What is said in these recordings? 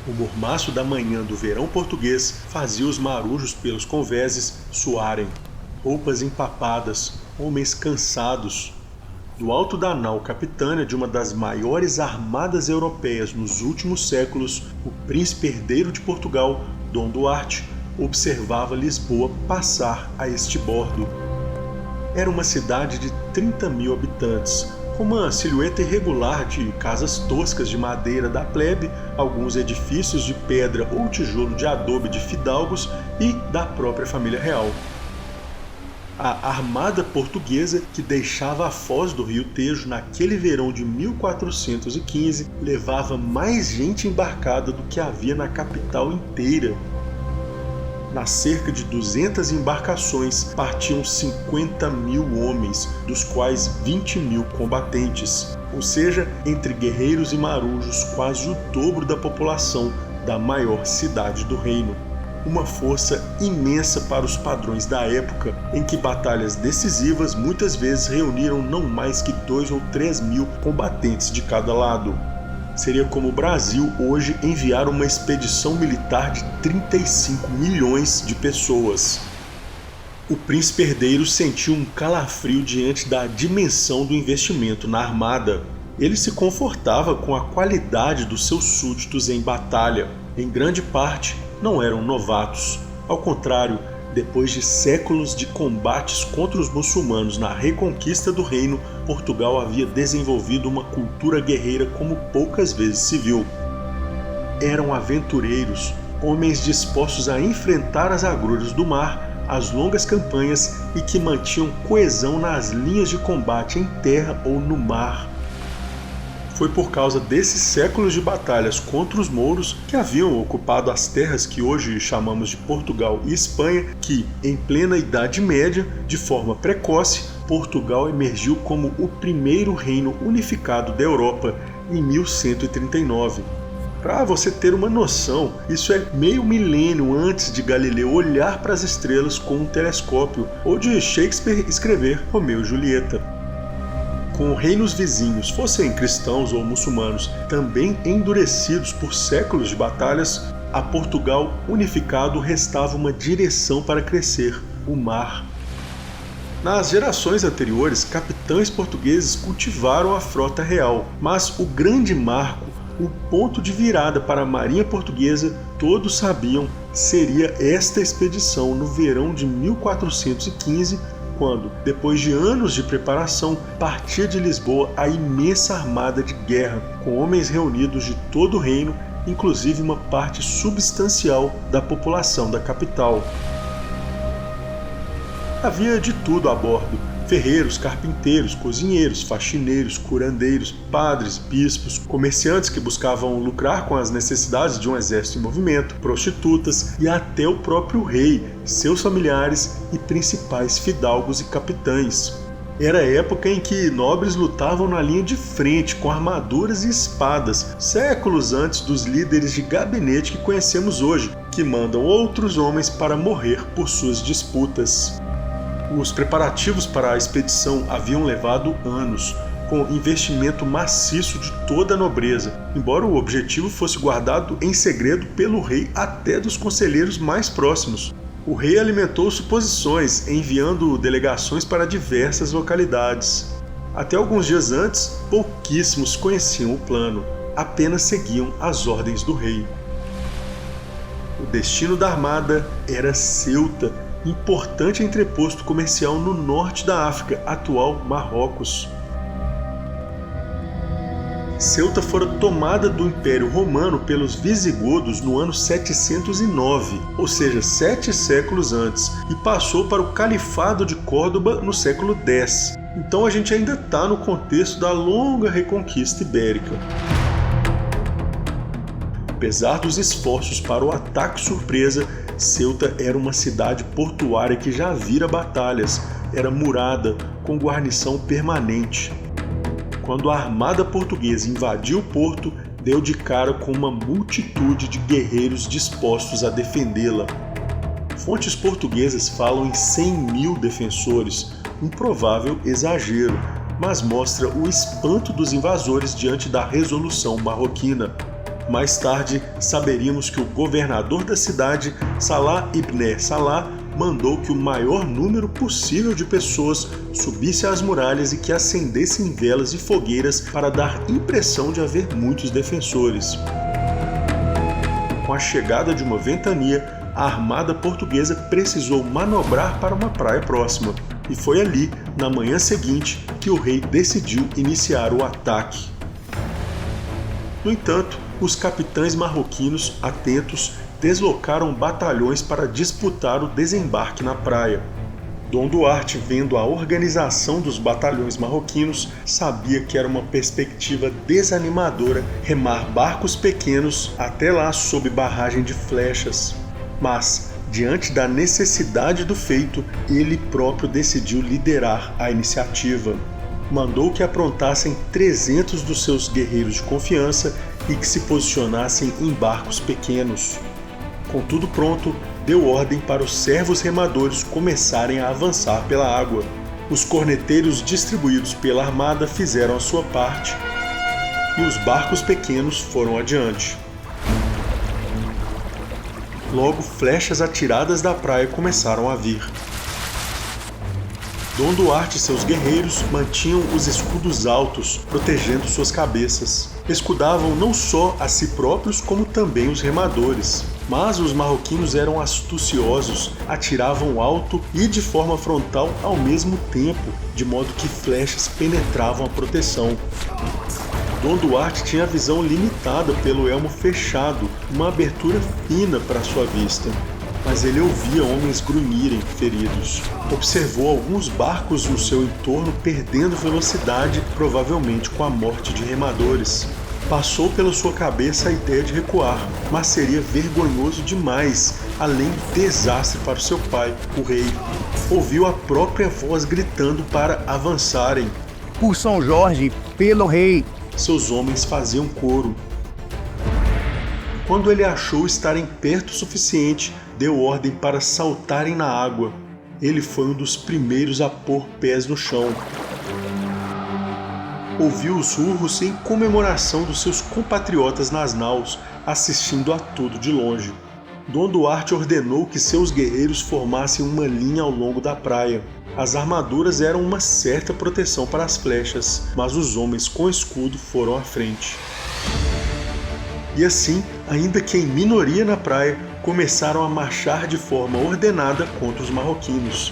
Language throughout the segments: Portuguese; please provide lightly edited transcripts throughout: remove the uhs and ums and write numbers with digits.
O mormaço da manhã do verão português fazia os marujos pelos convéses suarem. Roupas empapadas, homens cansados. Do alto da nau capitânia de uma das maiores armadas europeias nos últimos séculos, o príncipe herdeiro de Portugal, Dom Duarte, observava Lisboa passar a este bordo. Era uma cidade de 30 mil habitantes, com uma silhueta irregular de casas toscas de madeira da plebe, alguns edifícios de pedra ou tijolo de adobe de fidalgos e da própria família real. A armada portuguesa, que deixava a foz do Rio Tejo naquele verão de 1415, levava mais gente embarcada do que havia na capital inteira. Nas cerca de 200 embarcações partiam 50 mil homens, dos quais 20 mil combatentes, ou seja, entre guerreiros e marujos, quase o dobro da população da maior cidade do reino. Uma força imensa para os padrões da época, em que batalhas decisivas muitas vezes reuniram não mais que 2 ou 3 mil combatentes de cada lado. Seria como o Brasil hoje enviar uma expedição militar de 35 milhões de pessoas. O príncipe herdeiro sentiu um calafrio diante da dimensão do investimento na armada. Ele se confortava com a qualidade dos seus súditos em batalha. Em grande parte, não eram novatos. Ao contrário, depois de séculos de combates contra os muçulmanos na reconquista do reino, Portugal havia desenvolvido uma cultura guerreira como poucas vezes se viu. Eram aventureiros, homens dispostos a enfrentar as agruras do mar, as longas campanhas e que mantinham coesão nas linhas de combate em terra ou no mar. Foi por causa desses séculos de batalhas contra os mouros que haviam ocupado as terras que hoje chamamos de Portugal e Espanha que, em plena Idade Média, de forma precoce, Portugal emergiu como o primeiro reino unificado da Europa em 1139. Para você ter uma noção, isso é meio milênio antes de Galileu olhar para as estrelas com um telescópio ou de Shakespeare escrever Romeu e Julieta. Com reinos vizinhos, fossem cristãos ou muçulmanos, também endurecidos por séculos de batalhas, a Portugal unificado restava uma direção para crescer: o mar. Nas gerações anteriores, capitães portugueses cultivaram a frota real, mas o grande marco, o ponto de virada para a marinha portuguesa, todos sabiam, seria esta expedição no verão de 1415, quando, depois de anos de preparação, partia de Lisboa a imensa armada de guerra, com homens reunidos de todo o reino, inclusive uma parte substancial da população da capital. Havia de tudo a bordo: ferreiros, carpinteiros, cozinheiros, faxineiros, curandeiros, padres, bispos, comerciantes que buscavam lucrar com as necessidades de um exército em movimento, prostitutas e até o próprio rei, seus familiares e principais fidalgos e capitães. Era a época em que nobres lutavam na linha de frente com armaduras e espadas, séculos antes dos líderes de gabinete que conhecemos hoje, que mandam outros homens para morrer por suas disputas. Os preparativos para a expedição haviam levado anos, com investimento maciço de toda a nobreza, embora o objetivo fosse guardado em segredo pelo rei até dos conselheiros mais próximos. O rei alimentou suposições, enviando delegações para diversas localidades. Até alguns dias antes, pouquíssimos conheciam o plano, apenas seguiam as ordens do rei. O destino da armada era Ceuta, importante entreposto comercial no norte da África, atual Marrocos. Ceuta fora tomada do Império Romano pelos visigodos no ano 709, ou seja, 7 séculos antes, e passou para o Califado de Córdoba no século X. Então a gente ainda está no contexto da longa reconquista ibérica. Apesar dos esforços para o ataque surpresa, Ceuta era uma cidade portuária que já vira batalhas, era murada, com guarnição permanente. Quando a armada portuguesa invadiu o porto, deu de cara com uma multitude de guerreiros dispostos a defendê-la. Fontes portuguesas falam em 100 mil defensores, um provável exagero, mas mostra o espanto dos invasores diante da resolução marroquina. Mais tarde, saberíamos que o governador da cidade, Salah ibn Salah, mandou que o maior número possível de pessoas subisse às muralhas e que acendessem velas e fogueiras para dar impressão de haver muitos defensores. Com a chegada de uma ventania, a armada portuguesa precisou manobrar para uma praia próxima, e foi ali, na manhã seguinte, que o rei decidiu iniciar o ataque. No entanto, os capitães marroquinos, atentos, deslocaram batalhões para disputar o desembarque na praia. Dom Duarte, vendo a organização dos batalhões marroquinos, sabia que era uma perspectiva desanimadora remar barcos pequenos até lá sob barragem de flechas. Mas, diante da necessidade do feito, ele próprio decidiu liderar a iniciativa. Mandou que aprontassem 300 dos seus guerreiros de confiança e que se posicionassem em barcos pequenos. Com tudo pronto, deu ordem para os servos remadores começarem a avançar pela água. Os corneteiros distribuídos pela armada fizeram a sua parte e os barcos pequenos foram adiante. Logo, flechas atiradas da praia começaram a vir. Dom Duarte e seus guerreiros mantinham os escudos altos, protegendo suas cabeças. Escudavam não só a si próprios, como também os remadores. Mas os marroquinos eram astuciosos, atiravam alto e de forma frontal ao mesmo tempo, de modo que flechas penetravam a proteção. Dom Duarte tinha a visão limitada pelo elmo fechado, uma abertura fina para sua vista. Mas ele ouvia homens grunhirem, feridos. Observou alguns barcos no seu entorno perdendo velocidade, provavelmente com a morte de remadores. Passou pela sua cabeça a ideia de recuar, mas seria vergonhoso demais, além de desastre para o seu pai, o rei. Ouviu a própria voz gritando para avançarem. Por São Jorge, pelo rei! Seus homens faziam coro. Quando ele achou estarem perto o suficiente, deu ordem para saltarem na água. Ele foi um dos primeiros a pôr pés no chão. Ouviu os urros em comemoração dos seus compatriotas nas naus, assistindo a tudo de longe. Dom Duarte ordenou que seus guerreiros formassem uma linha ao longo da praia. As armaduras eram uma certa proteção para as flechas, mas os homens com escudo foram à frente. E assim, ainda que em minoria na praia, começaram a marchar de forma ordenada contra os marroquinos.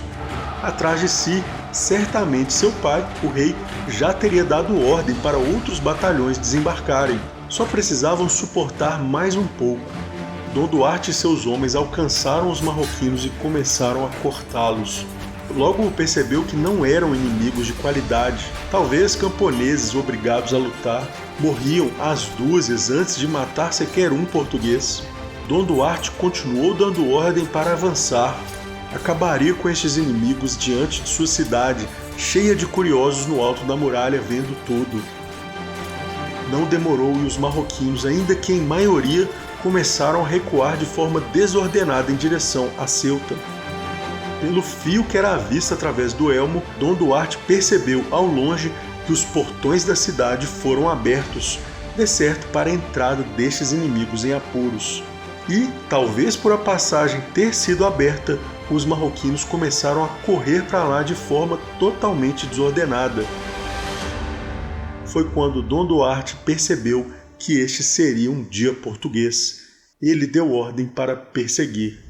Atrás de si, certamente seu pai, o rei, já teria dado ordem para outros batalhões desembarcarem. Só precisavam suportar mais um pouco. Dom Duarte e seus homens alcançaram os marroquinos e começaram a cortá-los. Logo percebeu que não eram inimigos de qualidade, talvez camponeses obrigados a lutar. Morriam às dúzias antes de matar sequer um português. Dom Duarte continuou dando ordem para avançar. Acabaria com estes inimigos diante de sua cidade, cheia de curiosos no alto da muralha vendo tudo. Não demorou e os marroquinos, ainda que em maioria, começaram a recuar de forma desordenada em direção a Ceuta. Pelo fio que era visto através do elmo, Dom Duarte percebeu ao longe que os portões da cidade foram abertos, de certo para a entrada destes inimigos em apuros. E, talvez por a passagem ter sido aberta, os marroquinos começaram a correr para lá de forma totalmente desordenada. Foi quando Dom Duarte percebeu que este seria um dia português. Ele deu ordem para perseguir.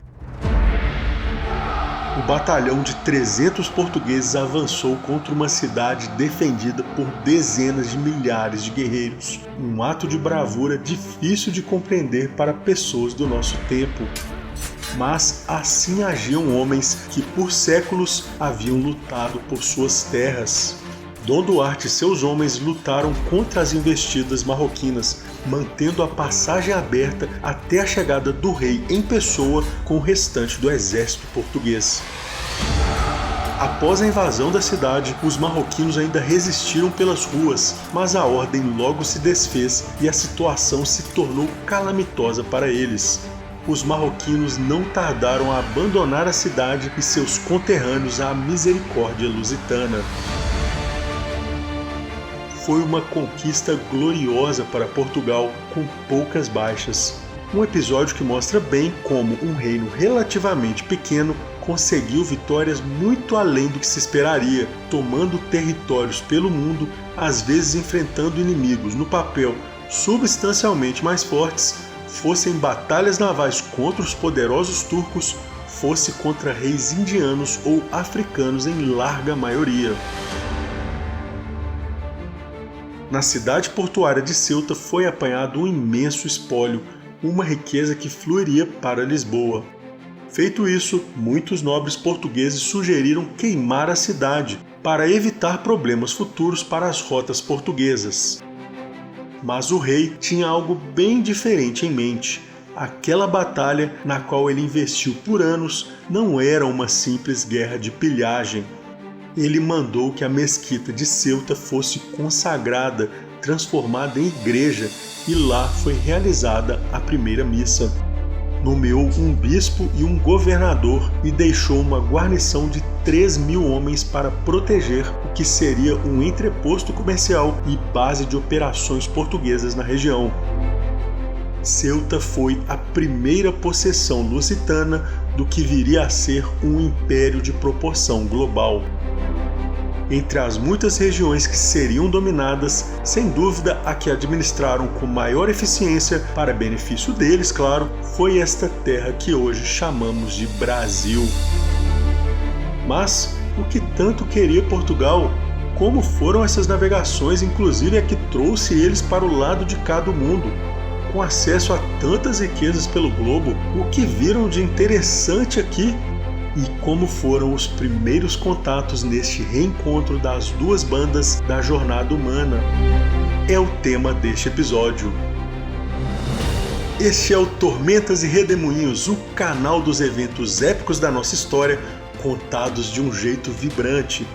O batalhão de 300 portugueses avançou contra uma cidade defendida por dezenas de milhares de guerreiros. Um ato de bravura difícil de compreender para pessoas do nosso tempo. Mas assim agiam homens que por séculos haviam lutado por suas terras. Dom Duarte e seus homens lutaram contra as investidas marroquinas, mantendo a passagem aberta até a chegada do rei em pessoa com o restante do exército português. Após a invasão da cidade, os marroquinos ainda resistiram pelas ruas, mas a ordem logo se desfez e a situação se tornou calamitosa para eles. Os marroquinos não tardaram a abandonar a cidade e seus conterrâneos à misericórdia lusitana. foi uma conquista gloriosa para Portugal, com poucas baixas. Um episódio que mostra bem como um reino relativamente pequeno conseguiu vitórias muito além do que se esperaria, tomando territórios pelo mundo, às vezes enfrentando inimigos no papel substancialmente mais fortes, fossem batalhas navais contra os poderosos turcos, fosse contra reis indianos ou africanos em larga maioria. Na cidade portuária de Ceuta foi apanhado um imenso espólio, uma riqueza que fluiria para Lisboa. Feito isso, muitos nobres portugueses sugeriram queimar a cidade para evitar problemas futuros para as rotas portuguesas. Mas o rei tinha algo bem diferente em mente. Aquela batalha na qual ele investiu por anos não era uma simples guerra de pilhagem. Ele mandou que a mesquita de Ceuta fosse consagrada, transformada em igreja, e lá foi realizada a primeira missa. Nomeou um bispo e um governador e deixou uma guarnição de 3.000 homens para proteger o que seria um entreposto comercial e base de operações portuguesas na região. Ceuta foi a primeira possessão lusitana do que viria a ser um império de proporção global. Entre as muitas regiões que seriam dominadas, sem dúvida a que administraram com maior eficiência, para benefício deles, claro, foi esta terra que hoje chamamos de Brasil. Mas o que tanto queria Portugal? Como foram essas navegações, inclusive a que trouxe eles para o lado de cá do mundo? Com acesso a tantas riquezas pelo globo, o que viram de interessante aqui? E como foram os primeiros contatos neste reencontro das duas bandas da jornada humana? É o tema deste episódio. Este é o Tormentas e Redemoinhos, o canal dos eventos épicos da nossa história, contados de um jeito vibrante.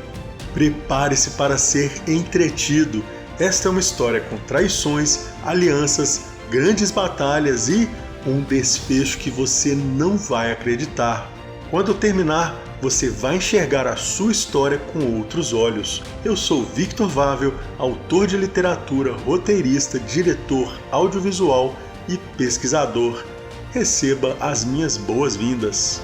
Prepare-se para ser entretido. Esta é uma história com traições, alianças, grandes batalhas e um desfecho que você não vai acreditar. Quando terminar, você vai enxergar a sua história com outros olhos. Eu sou Victor Vável, autor de literatura, roteirista, diretor audiovisual e pesquisador. Receba as minhas boas-vindas.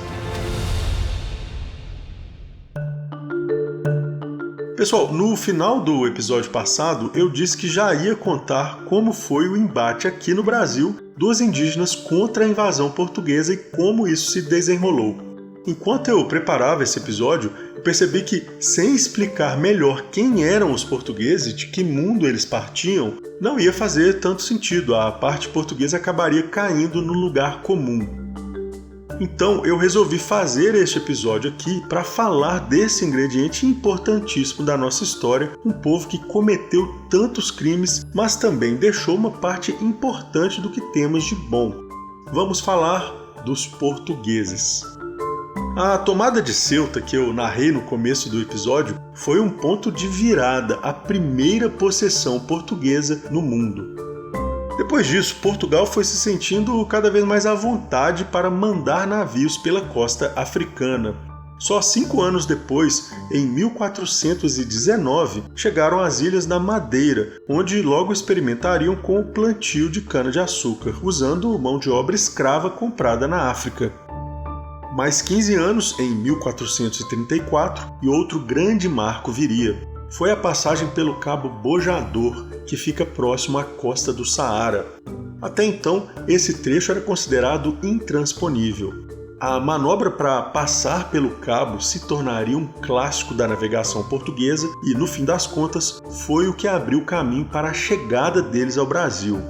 Pessoal, no final do episódio passado, eu disse que já ia contar como foi o embate aqui no Brasil dos indígenas contra a invasão portuguesa e como isso se desenrolou. Enquanto eu preparava esse episódio, eu percebi que, sem explicar melhor quem eram os portugueses e de que mundo eles partiam, não ia fazer tanto sentido, a parte portuguesa acabaria caindo no lugar comum. Então eu resolvi fazer este episódio aqui para falar desse ingrediente importantíssimo da nossa história, um povo que cometeu tantos crimes, mas também deixou uma parte importante do que temos de bom. Vamos falar dos portugueses. A tomada de Ceuta, que eu narrei no começo do episódio, foi um ponto de virada, a primeira possessão portuguesa no mundo. Depois disso, Portugal foi se sentindo cada vez mais à vontade para mandar navios pela costa africana. Só 5 anos depois, em 1419, chegaram às Ilhas da Madeira, onde logo experimentariam com o plantio de cana-de-açúcar, usando mão de obra escrava comprada na África. Mais 15 anos, em 1434, e outro grande marco viria. Foi a passagem pelo Cabo Bojador, que fica próximo à costa do Saara. Até então, esse trecho era considerado intransponível. A manobra para passar pelo cabo se tornaria um clássico da navegação portuguesa e, no fim das contas, foi o que abriu o caminho para a chegada deles ao Brasil.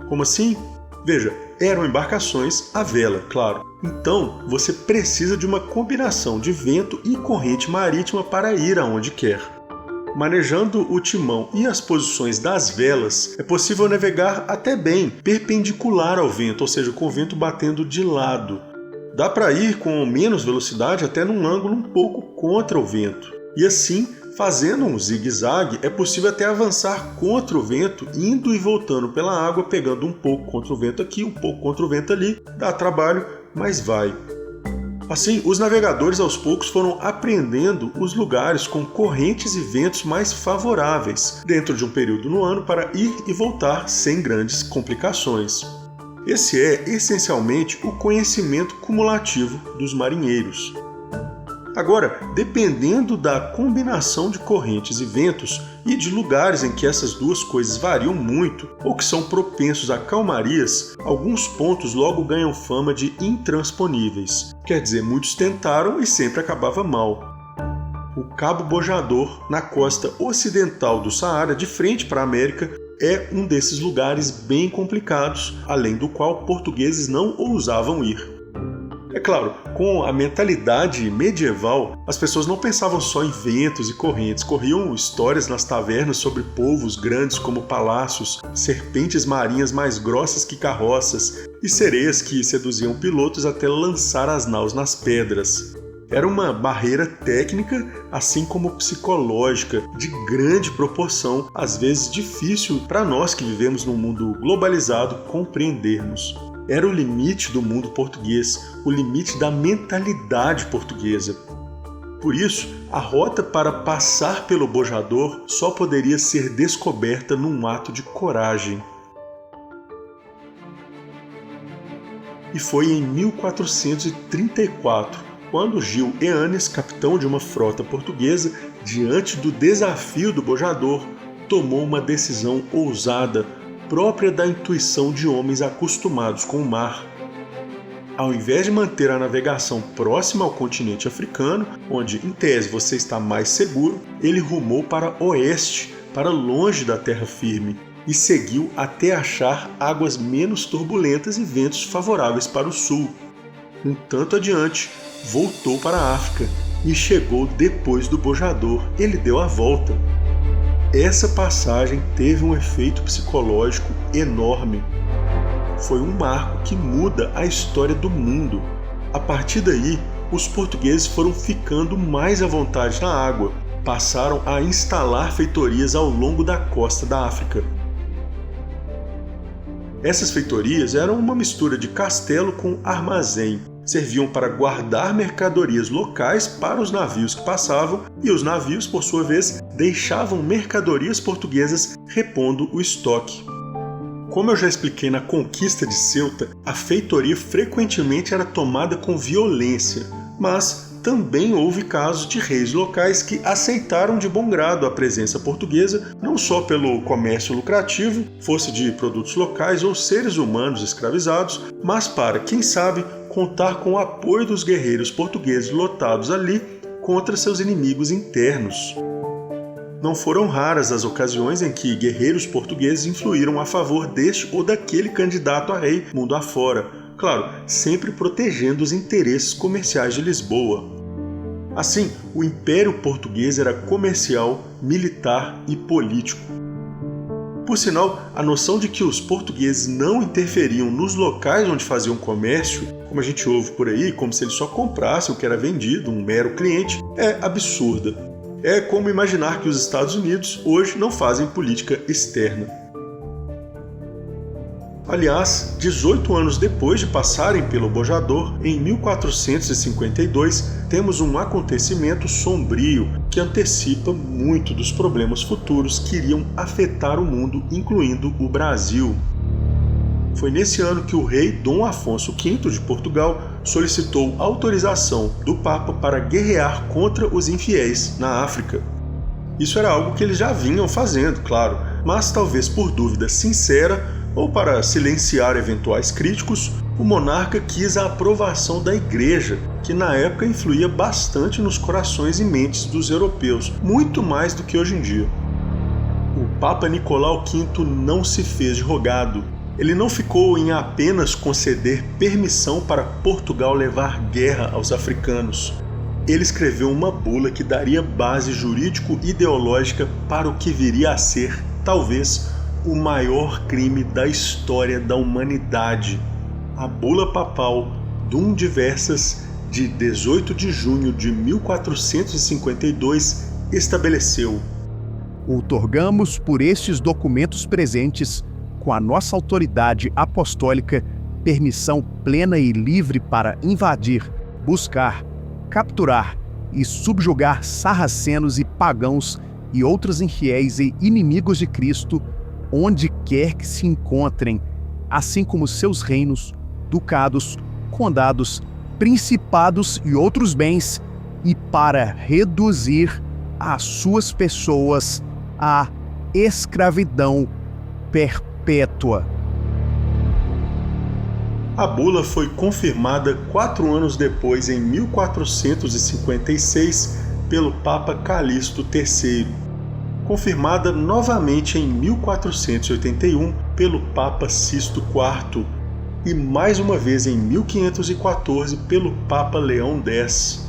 Como assim? Veja, eram embarcações à vela, claro. Então, você precisa de uma combinação de vento e corrente marítima para ir aonde quer. Manejando o timão e as posições das velas, é possível navegar até bem perpendicular ao vento, ou seja, com o vento batendo de lado. Dá para ir com menos velocidade até num ângulo um pouco contra o vento. E assim, fazendo um zigue-zague, é possível até avançar contra o vento, indo e voltando pela água, pegando um pouco contra o vento aqui, um pouco contra o vento ali. Dá trabalho, mas vai. Assim, os navegadores aos poucos foram aprendendo os lugares com correntes e ventos mais favoráveis, dentro de um período no ano para ir e voltar sem grandes complicações. Esse é, essencialmente, o conhecimento cumulativo dos marinheiros. Agora, dependendo da combinação de correntes e ventos e de lugares em que essas duas coisas variam muito ou que são propensos a calmarias, alguns pontos logo ganham fama de intransponíveis. Quer dizer, muitos tentaram e sempre acabava mal. O Cabo Bojador, na costa ocidental do Saara, de frente para a América, é um desses lugares bem complicados, além do qual portugueses não ousavam ir. É claro, com a mentalidade medieval, as pessoas não pensavam só em ventos e correntes, corriam histórias nas tavernas sobre povos grandes como palácios, serpentes marinhas mais grossas que carroças e sereias que seduziam pilotos até lançar as naus nas pedras. Era uma barreira técnica, assim como psicológica, de grande proporção, às vezes difícil para nós que vivemos num mundo globalizado compreendermos. Era o limite do mundo português, o limite da mentalidade portuguesa. Por isso, a rota para passar pelo Bojador só poderia ser descoberta num ato de coragem. E foi em 1434, quando Gil Eanes, capitão de uma frota portuguesa, diante do desafio do Bojador, tomou uma decisão ousada, própria da intuição de homens acostumados com o mar. Ao invés de manter a navegação próxima ao continente africano, onde em tese você está mais seguro, ele rumou para oeste, para longe da terra firme, e seguiu até achar águas menos turbulentas e ventos favoráveis para o sul. Um tanto adiante, voltou para a África e chegou depois do Bojador. Ele deu a volta. Essa passagem teve um efeito psicológico enorme. Foi um marco que muda a história do mundo. A partir daí, os portugueses foram ficando mais à vontade na água, passaram a instalar feitorias ao longo da costa da África. Essas feitorias eram uma mistura de castelo com armazém. Serviam para guardar mercadorias locais para os navios que passavam e os navios, por sua vez, deixavam mercadorias portuguesas repondo o estoque. Como eu já expliquei na conquista de Ceuta, a feitoria frequentemente era tomada com violência, mas também houve casos de reis locais que aceitaram de bom grado a presença portuguesa, não só pelo comércio lucrativo, fosse de produtos locais ou seres humanos escravizados, mas para, quem sabe, contar com o apoio dos guerreiros portugueses lotados ali contra seus inimigos internos. Não foram raras as ocasiões em que guerreiros portugueses influíram a favor deste ou daquele candidato a rei mundo afora, claro, sempre protegendo os interesses comerciais de Lisboa. Assim, o Império Português era comercial, militar e político. Por sinal, a noção de que os portugueses não interferiam nos locais onde faziam comércio, como a gente ouve por aí, como se eles só comprassem o que era vendido, um mero cliente, é absurda. É como imaginar que os Estados Unidos hoje não fazem política externa. Aliás, 18 anos depois de passarem pelo Bojador, em 1452, temos um acontecimento sombrio que antecipa muito dos problemas futuros que iriam afetar o mundo, incluindo o Brasil. Foi nesse ano que o rei Dom Afonso V de Portugal solicitou autorização do Papa para guerrear contra os infiéis na África. Isso era algo que eles já vinham fazendo, claro, mas talvez por dúvida sincera ou para silenciar eventuais críticos, o monarca quis a aprovação da Igreja, que na época influía bastante nos corações e mentes dos europeus, muito mais do que hoje em dia. O Papa Nicolau V não se fez de rogado. Ele não ficou em apenas conceder permissão para Portugal levar guerra aos africanos. Ele escreveu uma bula que daria base jurídico-ideológica para o que viria a ser, talvez, o maior crime da história da humanidade. A Bula Papal Dum Diversas, de 18 de junho de 1452, estabeleceu: outorgamos por estes documentos presentes, com a nossa autoridade apostólica, permissão plena e livre para invadir, buscar, capturar e subjugar sarracenos e pagãos e outros infiéis e inimigos de Cristo, onde quer que se encontrem, assim como seus reinos, ducados, condados, principados e outros bens, e para reduzir as suas pessoas à escravidão perpétua. A bula foi confirmada 4 anos depois, em 1456, pelo Papa Calixto III. Confirmada novamente em 1481 pelo Papa Sisto IV e mais uma vez em 1514 pelo Papa Leão X.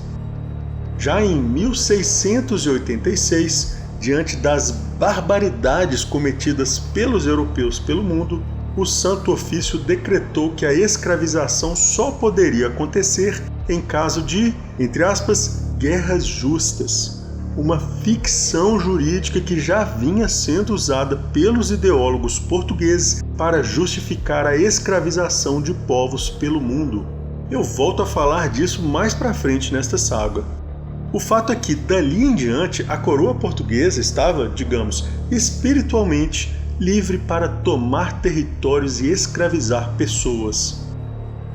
Já em 1686, diante das barbaridades cometidas pelos europeus pelo mundo, o Santo Ofício decretou que a escravização só poderia acontecer em caso de, entre aspas, guerras justas, uma ficção jurídica que já vinha sendo usada pelos ideólogos portugueses para justificar a escravização de povos pelo mundo. Eu volto a falar disso mais pra frente nesta saga. O fato é que, dali em diante, a coroa portuguesa estava, digamos, espiritualmente livre para tomar territórios e escravizar pessoas.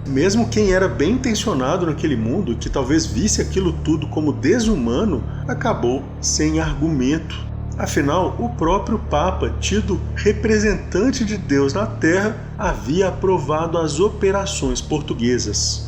Mesmo quem era bem intencionado naquele mundo, que talvez visse aquilo tudo como desumano, acabou sem argumento. Afinal, o próprio Papa, tido representante de Deus na Terra, havia aprovado as operações portuguesas.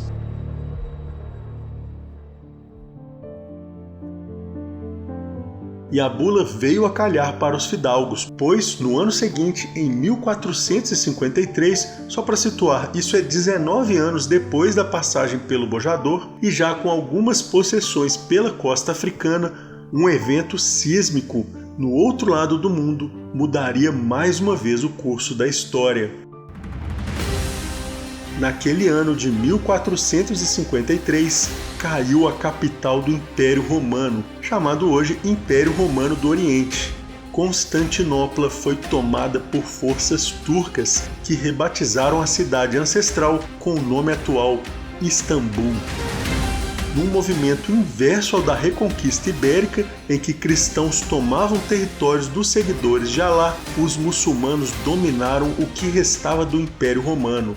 E a bula veio a calhar para os fidalgos, pois no ano seguinte, em 1453, só para situar, isso é 19 anos depois da passagem pelo Bojador e já com algumas possessões pela costa africana, um evento sísmico no outro lado do mundo mudaria mais uma vez o curso da história. Naquele ano de 1453, caiu a capital do Império Romano, chamado hoje Império Romano do Oriente. Constantinopla foi tomada por forças turcas que rebatizaram a cidade ancestral com o nome atual Istambul. Num movimento inverso ao da Reconquista Ibérica, em que cristãos tomavam territórios dos seguidores de Alá, os muçulmanos dominaram o que restava do Império Romano.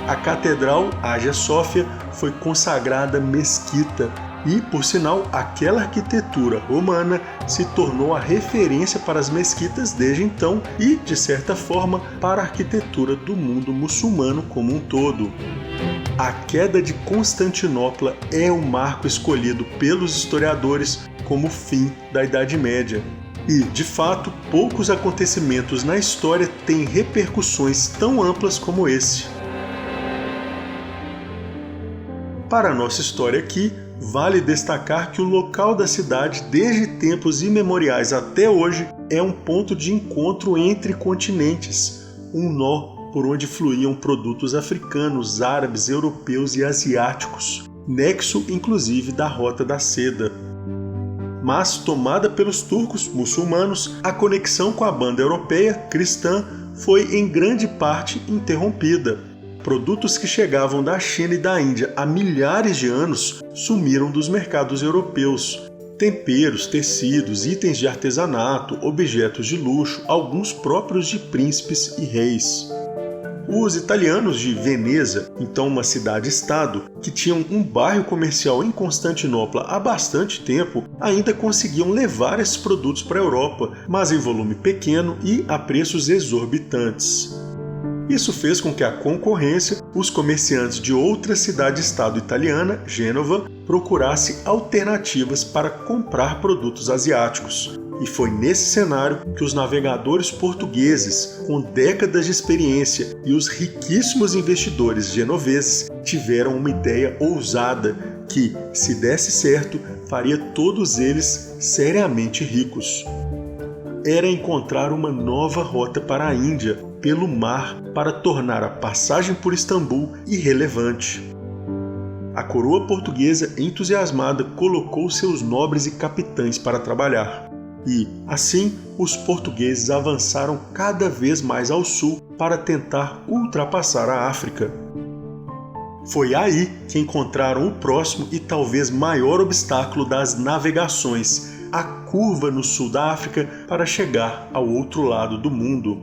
A catedral Hagia Sófia foi consagrada mesquita e, por sinal, aquela arquitetura romana se tornou a referência para as mesquitas desde então e, de certa forma, para a arquitetura do mundo muçulmano como um todo. A queda de Constantinopla é o marco escolhido pelos historiadores como o fim da Idade Média. E, de fato, poucos acontecimentos na história têm repercussões tão amplas como esse. Para a nossa história aqui, vale destacar que o local da cidade, desde tempos imemoriais até hoje, é um ponto de encontro entre continentes, um nó por onde fluíam produtos africanos, árabes, europeus e asiáticos, nexo inclusive da Rota da Seda. Mas, tomada pelos turcos muçulmanos, a conexão com a banda europeia cristã foi em grande parte interrompida. Produtos que chegavam da China e da Índia há milhares de anos sumiram dos mercados europeus. Temperos, tecidos, itens de artesanato, objetos de luxo, alguns próprios de príncipes e reis. Os italianos de Veneza, então uma cidade-estado, que tinham um bairro comercial em Constantinopla há bastante tempo, ainda conseguiam levar esses produtos para a Europa, mas em volume pequeno e a preços exorbitantes. Isso fez com que a concorrência, os comerciantes de outra cidade-estado italiana, Gênova, procurasse alternativas para comprar produtos asiáticos. E foi nesse cenário que os navegadores portugueses, com décadas de experiência, e os riquíssimos investidores genoveses tiveram uma ideia ousada que, se desse certo, faria todos eles seriamente ricos. Era encontrar uma nova rota para a Índia, pelo mar, para tornar a passagem por Istambul irrelevante. A coroa portuguesa, entusiasmada, colocou seus nobres e capitães para trabalhar. E, assim, os portugueses avançaram cada vez mais ao sul para tentar ultrapassar a África. Foi aí que encontraram o próximo e talvez maior obstáculo das navegações, a curva no sul da África para chegar ao outro lado do mundo.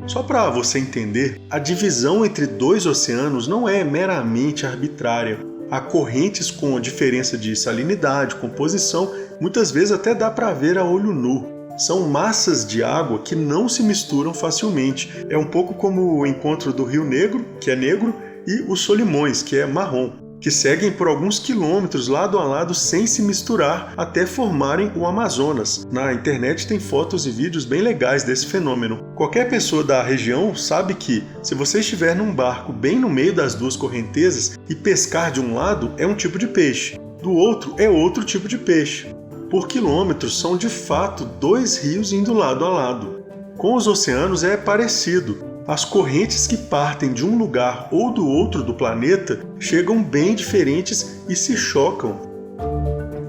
Só para você entender, a divisão entre dois oceanos não é meramente arbitrária. Há correntes com diferença de salinidade, composição, muitas vezes até dá para ver a olho nu. São massas de água que não se misturam facilmente. É um pouco como o encontro do Rio Negro, que é negro, e os Solimões, que é marrom, que seguem por alguns quilômetros lado a lado sem se misturar até formarem o Amazonas. Na internet tem fotos e vídeos bem legais desse fenômeno. Qualquer pessoa da região sabe que, se você estiver num barco bem no meio das duas correntezas e pescar de um lado, é um tipo de peixe, do outro é outro tipo de peixe. Por quilômetros são de fato dois rios indo lado a lado. Com os oceanos é parecido. As correntes que partem de um lugar ou do outro do planeta chegam bem diferentes e se chocam.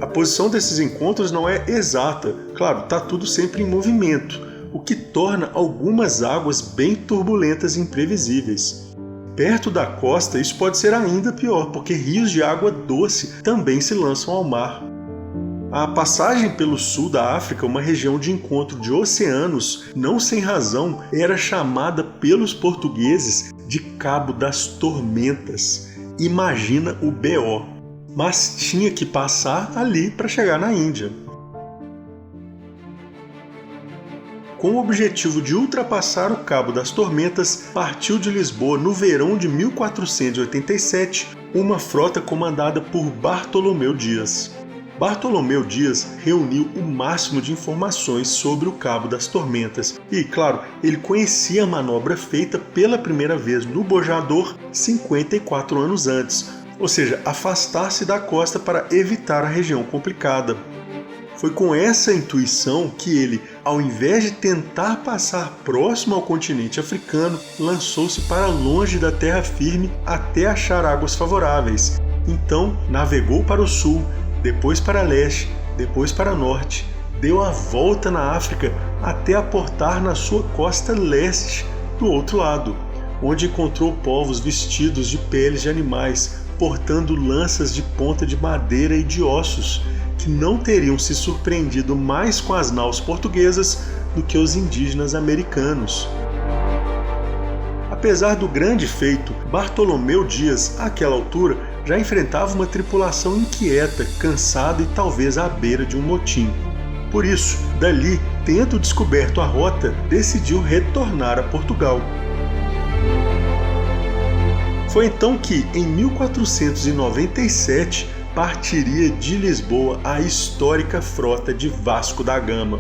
A posição desses encontros não é exata, claro, está tudo sempre em movimento, o que torna algumas águas bem turbulentas e imprevisíveis. Perto da costa isso pode ser ainda pior, porque rios de água doce também se lançam ao mar. A passagem pelo sul da África, uma região de encontro de oceanos, não sem razão, era chamada pelos portugueses de Cabo das Tormentas. Imagina o BO. Mas tinha que passar ali para chegar na Índia. Com o objetivo de ultrapassar o Cabo das Tormentas, partiu de Lisboa no verão de 1487 uma frota comandada por Bartolomeu Dias. Bartolomeu Dias reuniu o máximo de informações sobre o Cabo das Tormentas e, claro, ele conhecia a manobra feita pela primeira vez no Bojador 54 anos antes, ou seja, afastar-se da costa para evitar a região complicada. Foi com essa intuição que ele, ao invés de tentar passar próximo ao continente africano, lançou-se para longe da terra firme até achar águas favoráveis. Então, navegou para o sul, depois para leste, depois para norte, deu a volta na África até aportar na sua costa leste, do outro lado, onde encontrou povos vestidos de peles de animais, portando lanças de ponta de madeira e de ossos, que não teriam se surpreendido mais com as naus portuguesas do que os indígenas americanos. Apesar do grande feito, Bartolomeu Dias, àquela altura, já enfrentava uma tripulação inquieta, cansada e talvez à beira de um motim. Por isso, dali, tendo descoberto a rota, decidiu retornar a Portugal. Foi então que, em 1497, partiria de Lisboa a histórica frota de Vasco da Gama.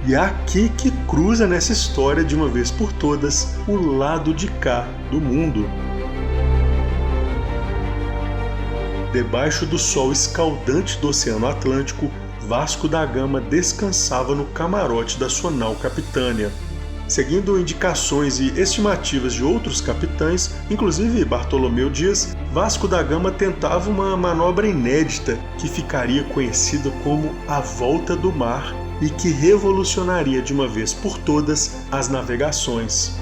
E é aqui que cruza nessa história de uma vez por todas o lado de cá do mundo. Debaixo do sol escaldante do Oceano Atlântico, Vasco da Gama descansava no camarote da sua nau Capitânia. Seguindo indicações e estimativas de outros capitães, inclusive Bartolomeu Dias, Vasco da Gama tentava uma manobra inédita que ficaria conhecida como a Volta do Mar e que revolucionaria de uma vez por todas as navegações.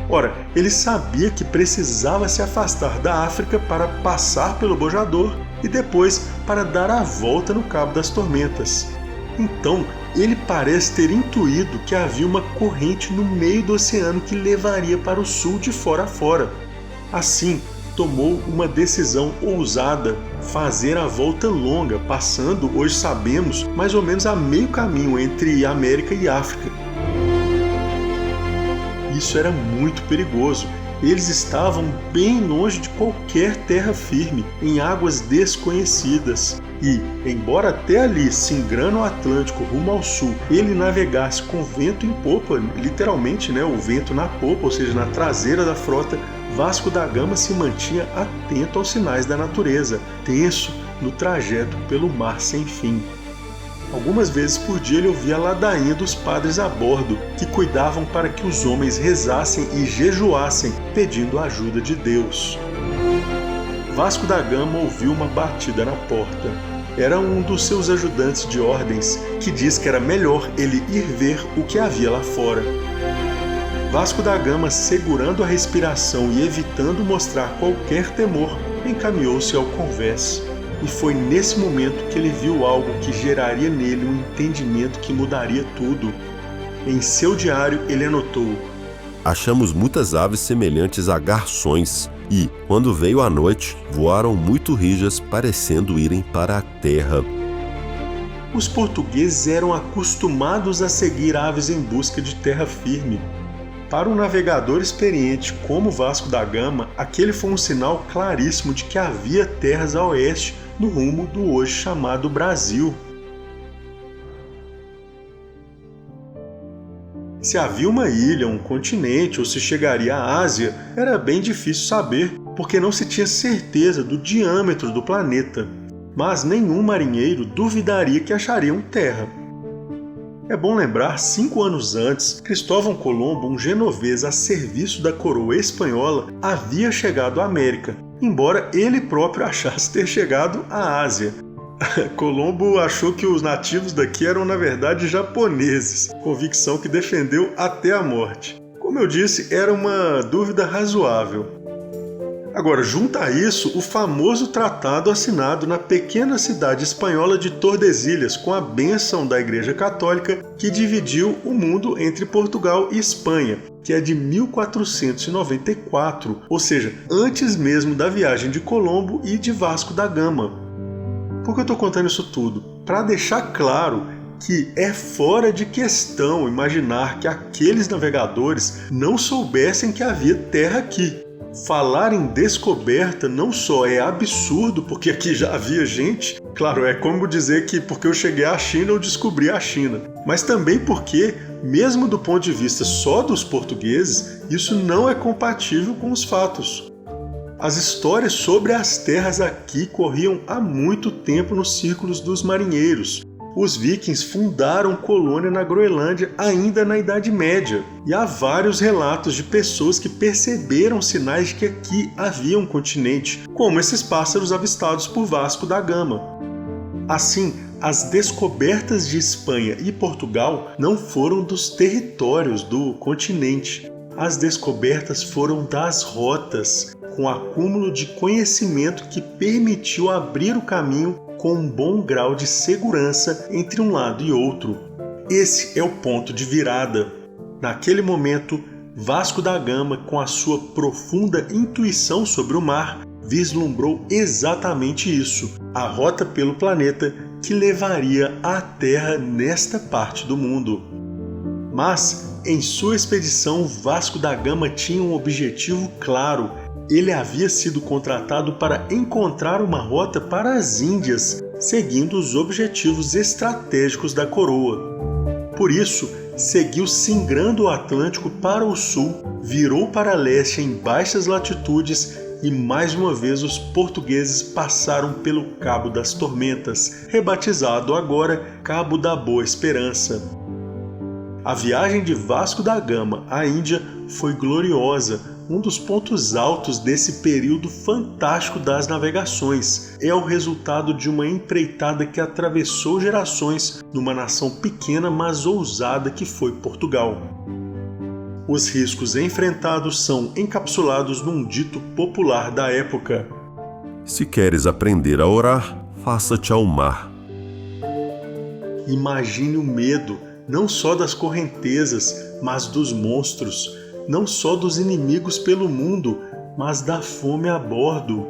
Ora, ele sabia que precisava se afastar da África para passar pelo Bojador e depois para dar a volta no Cabo das Tormentas. Então, ele parece ter intuído que havia uma corrente no meio do oceano que levaria para o sul de fora a fora. Assim, tomou uma decisão ousada, fazer a volta longa, passando, hoje sabemos, mais ou menos a meio caminho entre América e África. Isso era muito perigoso. Eles estavam bem longe de qualquer terra firme, em águas desconhecidas. E, embora até ali, singrando o Atlântico rumo ao sul, ele navegasse com vento em popa, literalmente, o vento na popa, ou seja, na traseira da frota, Vasco da Gama se mantinha atento aos sinais da natureza, tenso no trajeto pelo mar sem fim. Algumas vezes por dia ele ouvia a ladainha dos padres a bordo, que cuidavam para que os homens rezassem e jejuassem, pedindo a ajuda de Deus. Vasco da Gama ouviu uma batida na porta. Era um dos seus ajudantes de ordens, que diz que era melhor ele ir ver o que havia lá fora. Vasco da Gama, segurando a respiração e evitando mostrar qualquer temor, encaminhou-se ao convés. E foi nesse momento que ele viu algo que geraria nele um entendimento que mudaria tudo. Em seu diário, ele anotou: achamos muitas aves semelhantes a garçons e, quando veio a noite, voaram muito rijas, parecendo irem para a terra. Os portugueses eram acostumados a seguir aves em busca de terra firme. Para um navegador experiente como Vasco da Gama, aquele foi um sinal claríssimo de que havia terras a oeste no rumo do hoje chamado Brasil. Se havia uma ilha, um continente ou se chegaria à Ásia, era bem difícil saber, porque não se tinha certeza do diâmetro do planeta. Mas nenhum marinheiro duvidaria que achariam terra. É bom lembrar, 5 anos antes, Cristóvão Colombo, um genovês a serviço da coroa espanhola, havia chegado à América, embora ele próprio achasse ter chegado à Ásia. Colombo achou que os nativos daqui eram, na verdade, japoneses, convicção que defendeu até a morte. Como eu disse, era uma dúvida razoável. Agora, junta a isso o famoso tratado assinado na pequena cidade espanhola de Tordesilhas, com a bênção da Igreja Católica, que dividiu o mundo entre Portugal e Espanha, que é de 1494, ou seja, antes mesmo da viagem de Colombo e de Vasco da Gama. Por que eu estou contando isso tudo? Para deixar claro que é fora de questão imaginar que aqueles navegadores não soubessem que havia terra aqui. Falar em descoberta não só é absurdo, porque aqui já havia gente, claro, é como dizer que porque eu cheguei à China eu descobri a China, mas também porque, mesmo do ponto de vista só dos portugueses, isso não é compatível com os fatos. As histórias sobre as terras aqui corriam há muito tempo nos círculos dos marinheiros. Os vikings fundaram colônia na Groenlândia ainda na Idade Média, e há vários relatos de pessoas que perceberam sinais de que aqui havia um continente, como esses pássaros avistados por Vasco da Gama. Assim, as descobertas de Espanha e Portugal não foram dos territórios do continente. As descobertas foram das rotas, com acúmulo de conhecimento que permitiu abrir o caminho com um bom grau de segurança entre um lado e outro. Esse é o ponto de virada. Naquele momento, Vasco da Gama, com a sua profunda intuição sobre o mar, vislumbrou exatamente isso, a rota pelo planeta que levaria à Terra nesta parte do mundo. Mas, em sua expedição, Vasco da Gama tinha um objetivo claro. Ele havia sido contratado para encontrar uma rota para as Índias, seguindo os objetivos estratégicos da coroa. Por isso, seguiu singrando o Atlântico para o sul, virou para leste em baixas latitudes e mais uma vez os portugueses passaram pelo Cabo das Tormentas, rebatizado agora Cabo da Boa Esperança. A viagem de Vasco da Gama à Índia foi gloriosa. Um dos pontos altos desse período fantástico das navegações é o resultado de uma empreitada que atravessou gerações numa nação pequena mas ousada que foi Portugal. Os riscos enfrentados são encapsulados num dito popular da época: se queres aprender a orar, faça-te ao mar. Imagine o medo, não só das correntezas, mas dos monstros. Não só dos inimigos pelo mundo, mas da fome a bordo.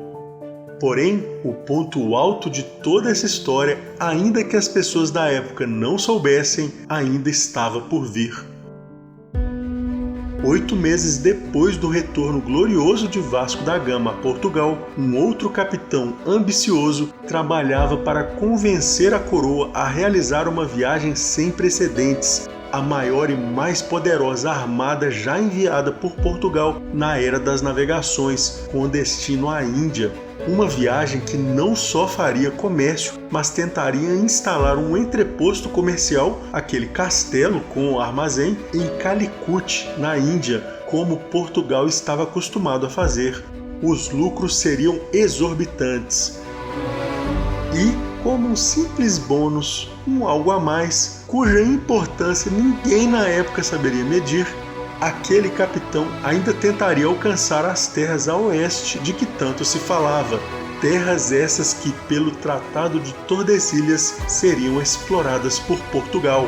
Porém, o ponto alto de toda essa história, ainda que as pessoas da época não soubessem, ainda estava por vir. 8 meses depois do retorno glorioso de Vasco da Gama a Portugal, um outro capitão ambicioso trabalhava para convencer a coroa a realizar uma viagem sem precedentes, a maior e mais poderosa armada já enviada por Portugal na era das navegações, com destino à Índia. Uma viagem que não só faria comércio, mas tentaria instalar um entreposto comercial, aquele castelo com armazém, em Calicut, na Índia, como Portugal estava acostumado a fazer. Os lucros seriam exorbitantes. E, como um simples bônus, um algo a mais, cuja importância ninguém na época saberia medir, aquele capitão ainda tentaria alcançar as terras a oeste de que tanto se falava, terras essas que, pelo Tratado de Tordesilhas, seriam exploradas por Portugal.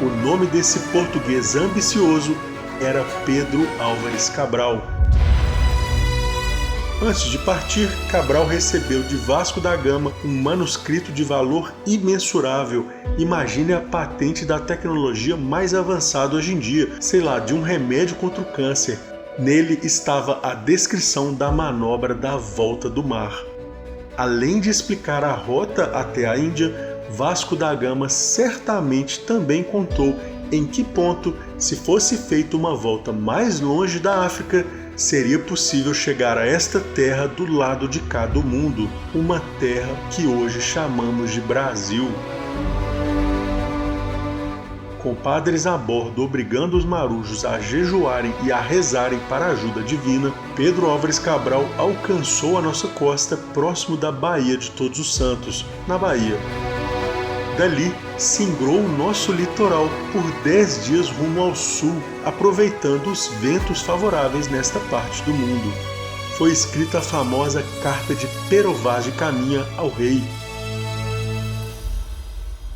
O nome desse português ambicioso era Pedro Álvares Cabral. Antes de partir, Cabral recebeu de Vasco da Gama um manuscrito de valor imensurável. Imagine a patente da tecnologia mais avançada hoje em dia, sei lá, de um remédio contra o câncer. Nele estava a descrição da manobra da volta do mar. Além de explicar a rota até a Índia, Vasco da Gama certamente também contou em que ponto, se fosse feita uma volta mais longe da África, seria possível chegar a esta terra do lado de cá do mundo, uma terra que hoje chamamos de Brasil. Com padres a bordo obrigando os marujos a jejuarem e a rezarem para a ajuda divina, Pedro Álvares Cabral alcançou a nossa costa próximo da Baía de Todos os Santos, na Bahia. Dali, singrou o nosso litoral por 10 dias rumo ao sul, aproveitando os ventos favoráveis nesta parte do mundo. Foi escrita a famosa Carta de Pero Vaz de Caminha ao rei.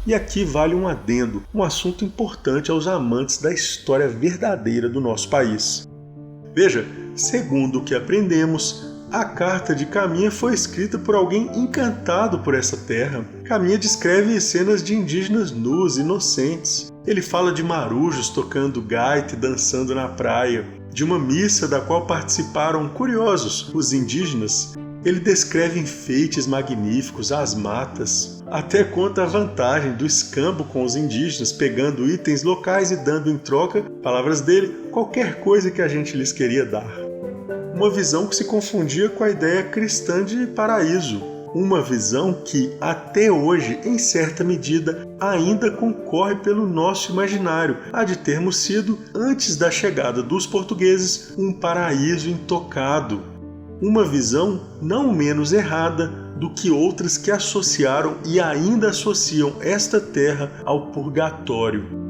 E aqui vale um adendo, um assunto importante aos amantes da história verdadeira do nosso país. Veja, segundo o que aprendemos, a Carta de Caminha foi escrita por alguém encantado por essa terra. Caminha descreve cenas de indígenas nus, inocentes. Ele fala de marujos tocando gaita e dançando na praia, de uma missa da qual participaram curiosos, os indígenas. Ele descreve enfeites magníficos, as matas, até conta a vantagem do escambo com os indígenas, pegando itens locais e dando em troca, palavras dele, qualquer coisa que a gente lhes queria dar. Uma visão que se confundia com a ideia cristã de paraíso, uma visão que, até hoje, em certa medida, ainda concorre pelo nosso imaginário, a de termos sido, antes da chegada dos portugueses, um paraíso intocado. Uma visão não menos errada do que outras que associaram e ainda associam esta terra ao purgatório.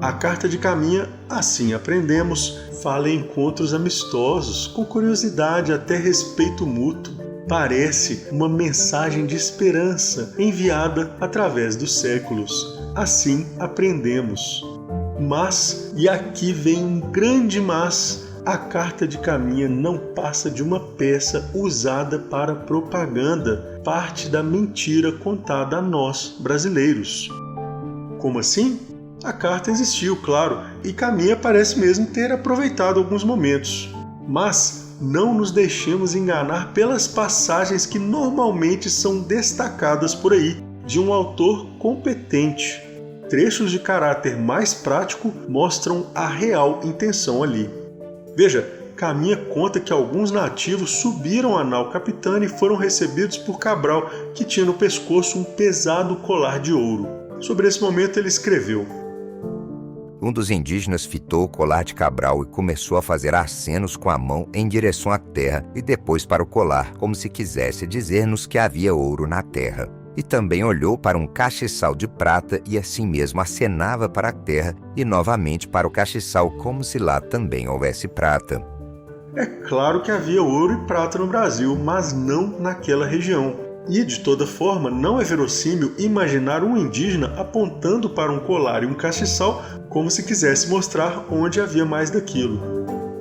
A Carta de Caminha, assim aprendemos, fala em encontros amistosos, com curiosidade até respeito mútuo. Parece uma mensagem de esperança enviada através dos séculos. Assim aprendemos. Mas, e aqui vem um grande mas, a Carta de Caminha não passa de uma peça usada para propaganda, parte da mentira contada a nós, brasileiros. Como assim? A carta existiu, claro, e Caminha parece mesmo ter aproveitado alguns momentos. Mas não nos deixemos enganar pelas passagens que normalmente são destacadas por aí, de um autor competente. Trechos de caráter mais prático mostram a real intenção ali. Veja, Caminha conta que alguns nativos subiram a nau Capitânia e foram recebidos por Cabral, que tinha no pescoço um pesado colar de ouro. Sobre esse momento ele escreveu: Um dos indígenas fitou o colar de Cabral e começou a fazer acenos com a mão em direção à terra e depois para o colar, como se quisesse dizer-nos que havia ouro na terra. E também olhou para um castiçal de prata e assim mesmo acenava para a terra e novamente para o castiçal, como se lá também houvesse prata. É claro que havia ouro e prata no Brasil, mas não naquela região. E, de toda forma, não é verossímil imaginar um indígena apontando para um colar e um castiçal como se quisesse mostrar onde havia mais daquilo.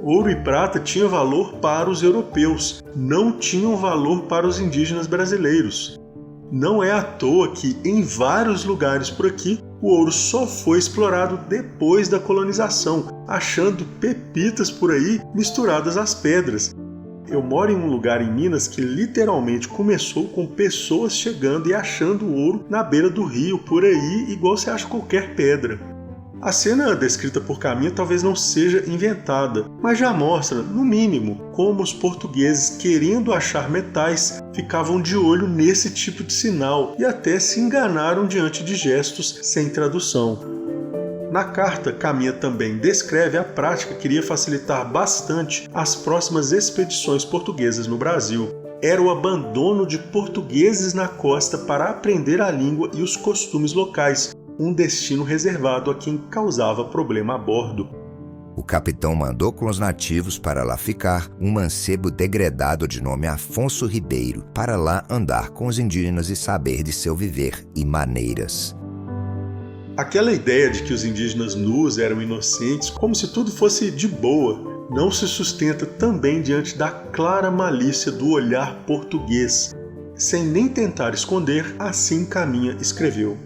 Ouro e prata tinham valor para os europeus, não tinham valor para os indígenas brasileiros. Não é à toa que, em vários lugares por aqui, o ouro só foi explorado depois da colonização, achando pepitas por aí misturadas às pedras. Eu moro em um lugar em Minas que literalmente começou com pessoas chegando e achando ouro na beira do rio, por aí, igual se acha qualquer pedra. A cena descrita por Caminha talvez não seja inventada, mas já mostra, no mínimo, como os portugueses, querendo achar metais, ficavam de olho nesse tipo de sinal e até se enganaram diante de gestos sem tradução. Na carta, Caminha também descreve a prática que iria facilitar bastante as próximas expedições portuguesas no Brasil. Era o abandono de portugueses na costa para aprender a língua e os costumes locais, um destino reservado a quem causava problema a bordo. O capitão mandou com os nativos para lá ficar um mancebo degredado de nome Afonso Ribeiro, para lá andar com os indígenas e saber de seu viver e maneiras. Aquela ideia de que os indígenas nus eram inocentes, como se tudo fosse de boa, não se sustenta também diante da clara malícia do olhar português. Sem nem tentar esconder, assim Caminha escreveu.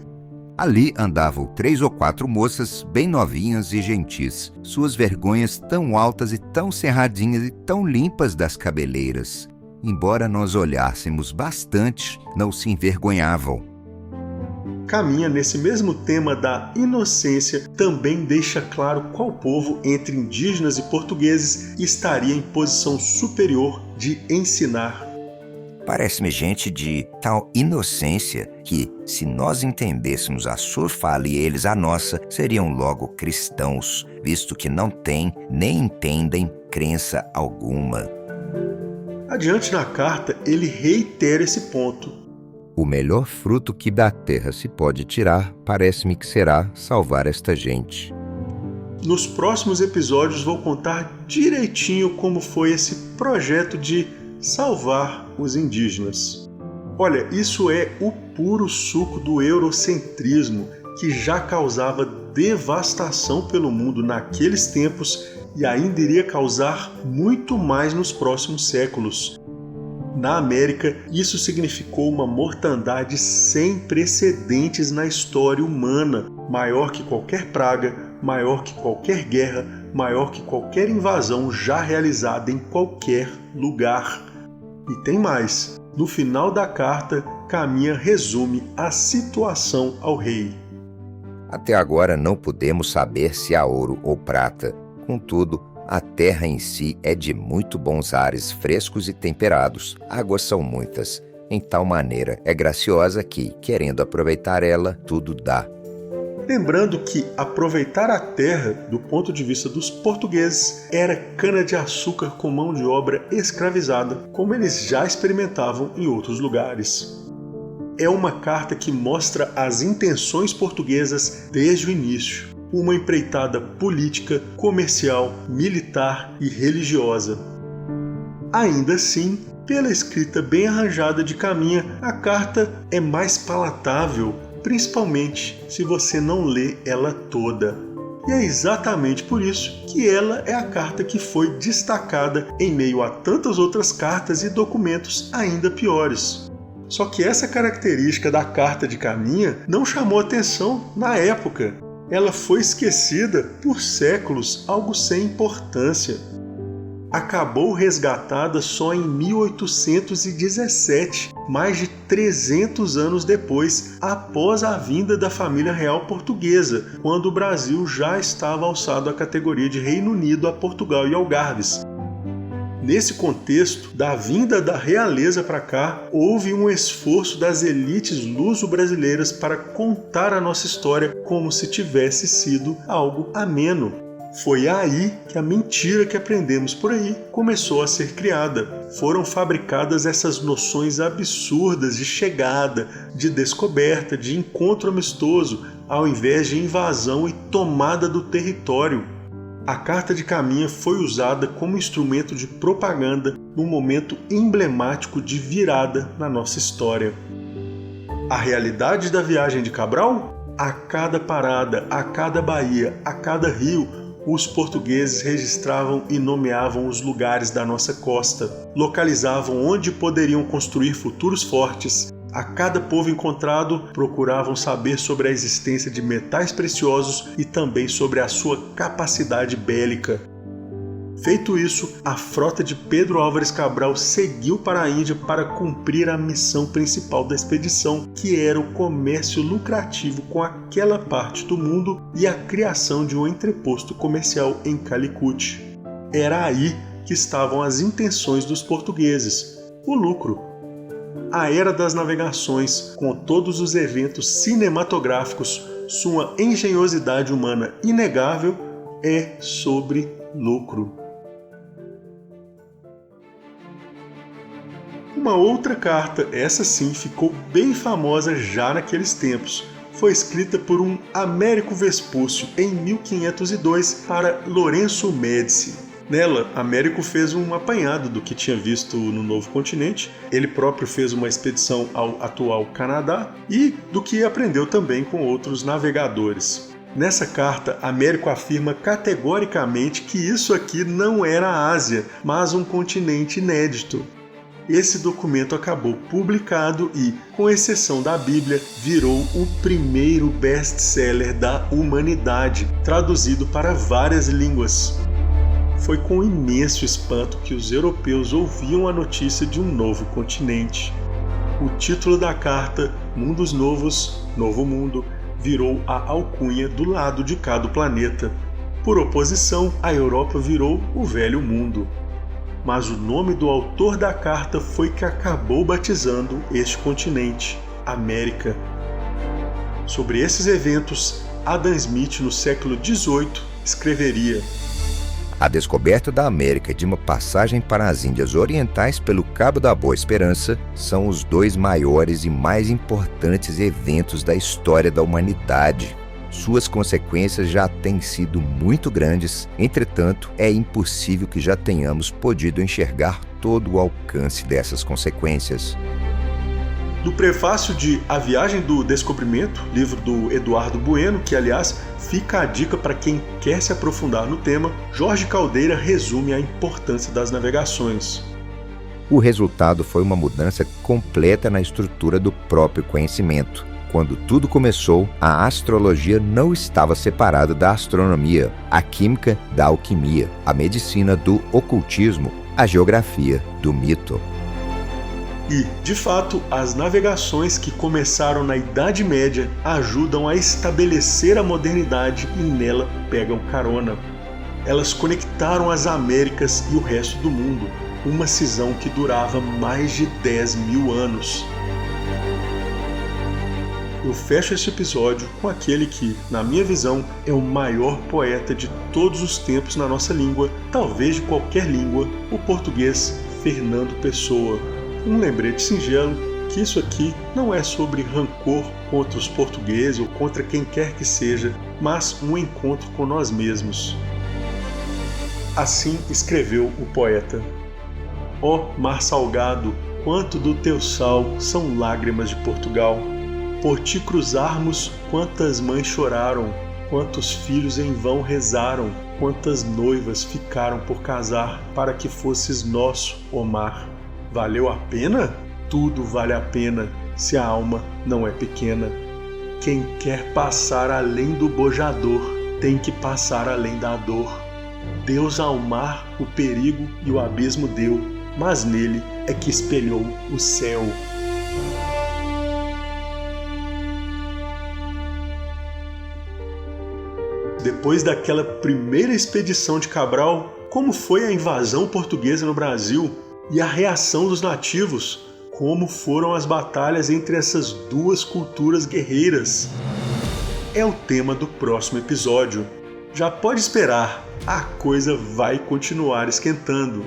Ali andavam 3 ou 4 moças bem novinhas e gentis, suas vergonhas tão altas e tão cerradinhas e tão limpas das cabeleiras. Embora nós olhássemos bastante, não se envergonhavam. Caminha, nesse mesmo tema da inocência, também deixa claro qual povo entre indígenas e portugueses estaria em posição superior de ensinar. Parece-me gente de tal inocência que, se nós entendêssemos a sua fala e eles a nossa, seriam logo cristãos, visto que não têm nem entendem crença alguma. Adiante na carta, ele reitera esse ponto. O melhor fruto que da terra se pode tirar, parece-me que será salvar esta gente. Nos próximos episódios vou contar direitinho como foi esse projeto de salvar os indígenas. Olha, isso é o puro suco do eurocentrismo, que já causava devastação pelo mundo naqueles tempos e ainda iria causar muito mais nos próximos séculos. Na América, isso significou uma mortandade sem precedentes na história humana, maior que qualquer praga, maior que qualquer guerra, maior que qualquer invasão já realizada em qualquer lugar. E tem mais. No final da carta, Caminha resume a situação ao rei. Até agora não podemos saber se há ouro ou prata. Contudo, a terra em si é de muito bons ares frescos e temperados. Águas são muitas. Em tal maneira é graciosa que, querendo aproveitar ela, tudo dá. Lembrando que aproveitar a terra, do ponto de vista dos portugueses, era cana-de-açúcar com mão de obra escravizada, como eles já experimentavam em outros lugares. É uma carta que mostra as intenções portuguesas desde o início. Uma empreitada política, comercial, militar e religiosa. Ainda assim, pela escrita bem arranjada de Caminha, a carta é mais palatável, principalmente se você não lê ela toda. E é exatamente por isso que ela é a carta que foi destacada em meio a tantas outras cartas e documentos ainda piores. Só que essa característica da carta de Caminha não chamou atenção na época. Ela foi esquecida por séculos, algo sem importância. Acabou resgatada só em 1817, mais de 300 anos depois, após a vinda da família real portuguesa, quando o Brasil já estava alçado à categoria de Reino Unido a Portugal e Algarves. Nesse contexto da vinda da realeza para cá, houve um esforço das elites luso-brasileiras para contar a nossa história como se tivesse sido algo ameno. Foi aí que a mentira que aprendemos por aí começou a ser criada. Foram fabricadas essas noções absurdas de chegada, de descoberta, de encontro amistoso, ao invés de invasão e tomada do território. A carta de Caminha foi usada como instrumento de propaganda num momento emblemático de virada na nossa história. A realidade da viagem de Cabral? A cada parada, a cada baía, a cada rio, os portugueses registravam e nomeavam os lugares da nossa costa, localizavam onde poderiam construir futuros fortes. A cada povo encontrado, procuravam saber sobre a existência de metais preciosos e também sobre a sua capacidade bélica. Feito isso, a frota de Pedro Álvares Cabral seguiu para a Índia para cumprir a missão principal da expedição, que era o comércio lucrativo com aquela parte do mundo e a criação de um entreposto comercial em Calicut. Era aí que estavam as intenções dos portugueses, o lucro. A Era das Navegações, com todos os eventos cinematográficos, sua engenhosidade humana inegável, é sobre lucro. Uma outra carta, essa sim ficou bem famosa já naqueles tempos, foi escrita por um Américo Vespúcio em 1502 para Lourenço Médici. Nela, Américo fez um apanhado do que tinha visto no novo continente, ele próprio fez uma expedição ao atual Canadá e do que aprendeu também com outros navegadores. Nessa carta, Américo afirma categoricamente que isso aqui não era a Ásia, mas um continente inédito. Esse documento acabou publicado e, com exceção da Bíblia, virou o primeiro best-seller da humanidade, traduzido para várias línguas. Foi com imenso espanto que os europeus ouviam a notícia de um novo continente. O título da carta, Mundos Novos, Novo Mundo, virou a alcunha do lado de cá do planeta. Por oposição, a Europa virou o Velho Mundo. Mas o nome do autor da carta foi que acabou batizando este continente, América. Sobre esses eventos, Adam Smith, no século XVIII, escreveria: a descoberta da América e de uma passagem para as Índias Orientais pelo Cabo da Boa Esperança são os dois maiores e mais importantes eventos da história da humanidade. Suas consequências já têm sido muito grandes, entretanto, é impossível que já tenhamos podido enxergar todo o alcance dessas consequências. Do prefácio de A Viagem do Descobrimento, livro do Eduardo Bueno, que, aliás, fica a dica para quem quer se aprofundar no tema, Jorge Caldeira resume a importância das navegações. O resultado foi uma mudança completa na estrutura do próprio conhecimento. Quando tudo começou, a astrologia não estava separada da astronomia, a química da alquimia, a medicina do ocultismo, a geografia do mito. E, de fato, as navegações que começaram na Idade Média ajudam a estabelecer a modernidade e nela pegam carona. Elas conectaram as Américas e o resto do mundo, uma cisão que durava mais de 10.000 anos. Eu fecho este episódio com aquele que, na minha visão, é o maior poeta de todos os tempos na nossa língua, talvez de qualquer língua, o português Fernando Pessoa. Um lembrete singelo que isso aqui não é sobre rancor contra os portugueses ou contra quem quer que seja, mas um encontro com nós mesmos. Assim escreveu o poeta: ó mar salgado, quanto do teu sal são lágrimas de Portugal. Por ti cruzarmos, quantas mães choraram, quantos filhos em vão rezaram, quantas noivas ficaram por casar, para que fosses nosso, ó mar. Valeu a pena? Tudo vale a pena, se a alma não é pequena. Quem quer passar além do bojador, tem que passar além da dor. Deus ao mar o perigo e o abismo deu, mas nele é que espelhou o céu. Depois daquela primeira expedição de Cabral, como foi a invasão portuguesa no Brasil? E a reação dos nativos? Como foram as batalhas entre essas duas culturas guerreiras? É o tema do próximo episódio. Já pode esperar, a coisa vai continuar esquentando.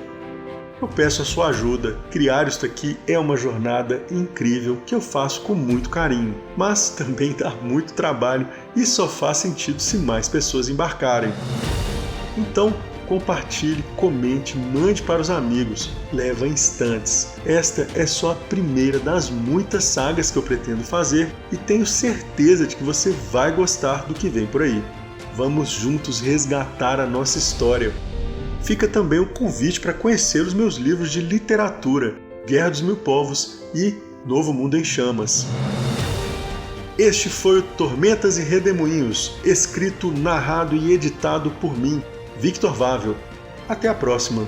Eu peço a sua ajuda. Criar isto aqui é uma jornada incrível que eu faço com muito carinho, mas também dá muito trabalho e só faz sentido se mais pessoas embarcarem. Então, compartilhe, comente, mande para os amigos. Leva instantes. Esta é só a primeira das muitas sagas que eu pretendo fazer e tenho certeza de que você vai gostar do que vem por aí. Vamos juntos resgatar a nossa história. Fica também o convite para conhecer os meus livros de literatura, Guerra dos Mil Povos e Novo Mundo em Chamas. Este foi o Tormentas e Redemoinhos, escrito, narrado e editado por mim, Victor Vável. Até a próxima!